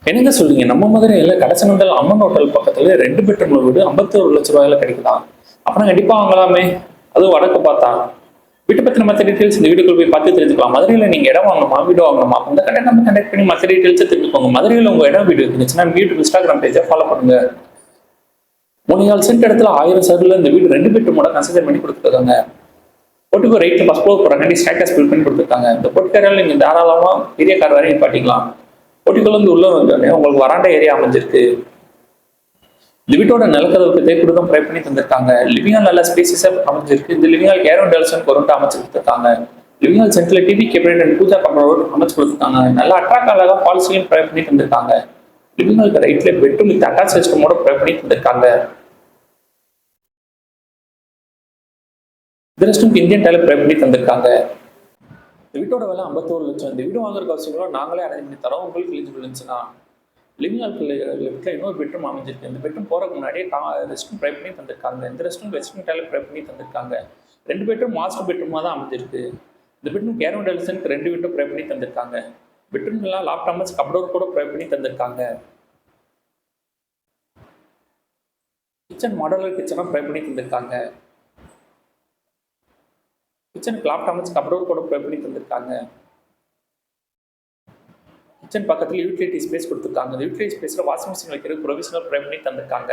என்னங்க சொல்றீங்க? நம்ம மதுரையில கடைச்சனந்தல் அம்மன் ஹோட்டல் பக்கத்துல 2 பெட்ரூம்ல வீடு 51,00,000 கிடைக்குதாம். அப்பனா கண்டிப்பா வாங்கலாமே! அதுவும் வடக்கு பார்த்தா. வீட்ட பத்தின மத்த டீட்டெயில்ஸ் இந்த வீடியோக்குள்ள போய் பார்த்து தெரிஞ்சுக்கலாம். மதுரையில நீங்க இடம் வாங்கணுமா? வீடு வாங்கணுமா? உங்க கடை நம்பர் கனெக்ட் பண்ணி மத்த டீட்டெயில்ஸ தெரிஞ்சுக்கோங்க. மதுரையில உங்க இடம் வீடு இருந்துச்சுன்னா வீட்டு இன்ஸ்டாகிராம் பேஜ ஃபாலோ பண்ணுங்க. 3,4 சென்ட் இடத்துல 1000 சதுரத்துல இந்த வீடு 2 பெட்ரூமோட கன்சிடர் பண்ணி கொடுத்துருக்காங்க. போட்டுக்கு ரைட்ல ஃபர்ஸ்ட் ஃப்ளோர் போறாங்க. ஸ்டேட்டஸ் பில் பண்ணி கொடுத்துருக்காங்க. இந்த பொட்டிக்காரியால நீங்க தாராளமா பெரிய கார் வரை நிப்பாட்டிக்கலாம். போட்டிக்குள்ள இருந்து உள்ள வந்தோடனே உங்களுக்கு வராண்டா ஏரியா அமைஞ்சிருக்கு. இந்த வீட்டோட நிலக்கதவுக்கு தேக்குடுதான் ப்ரை பண்ணி தந்திருக்காங்க. லிவிங் ஹால் நல்ல ஸ்பேசிஸா அமைஞ்சிருக்கு. இந்த லிவிங் ஹால் கேரன் டெல்சன் கொரண்டா அமைச்சு கொடுத்துருக்காங்க. லிவிங் ஹால் சென்டர்ல டிவி கேபினட் அண்ட் பூஜா கம்பெனோட அமைச்சு கொடுத்துருக்காங்க. நல்லா அட்ராக்ட் அழகா பால்சியும் ப்ரை பண்ணி தந்திருக்காங்க. லிவிங் ஹாலுக்கு ரைட்ல பெட்ரூம் வித் அட்டாச் சிஸ்டமோட ப்ரை பண்ணி தந்திருக்காங்க. இந்த ரெஸ்ட்ரூம் இந்தியன் டைல ப்ரை பண்ணி தந்திருக்காங்க. இந்த வீட்டோட விலை 51 லட்சம். இந்த வீடு வாங்குறதுக்கு அவசியம் நாங்களே அரேஞ்ச் பண்ணி தரோம். உங்களுக்கு எலிஜிபிள் இருந்துச்சுன்னா லிவிங் ஹால் லெஃப்ட்ல இன்னொரு பெட்ரூம் அமைஞ்சிருக்கு. இந்த பெட்ரூம் போறதுக்கு முன்னாடியே ரெஸ்ட்ரூம் ப்ரை பண்ணி தந்திருக்காங்க. இந்த ரெஸ்ட்ரூம் வெஸ்டர்ன் டைல ப்ரை பண்ணி தந்திருக்காங்க. 2 பெட்ரூம் மாஸ்டர் பெட்ரூமா தான் அமைஞ்சிருக்கு. இந்த பெட்ரூம் கேரன் டெல்சனுக்கு 2 விண்டோ ப்ரை பண்ணி தந்திருக்காங்க. பெட்ரூம் எல்லாம் லாப்டாப்ஸ் கப்டோர் கூட ப்ரை பண்ணி தந்திருக்காங்க. கிச்சன் மாடலர் கிச்சனா ப்ரை பண்ணி தந்திருக்காங்க. கிச்சனுக்கு லாப்டாப்ஸ் கப்டோர் கூட ப்ரை பண்ணி தந்திருக்காங்க. கிச்சன் பக்கத்துல யூட்டிலிட்டி ஸ்பேஸ் கொடுத்துருக்காங்க. இந்த யூட்டிலிட்டி ஸ்பேஸ்ல வாஷிங் மிஷின் வைக்கிற ப்ரொவிஷனல் ப்ரை பண்ணி தந்திருக்காங்க.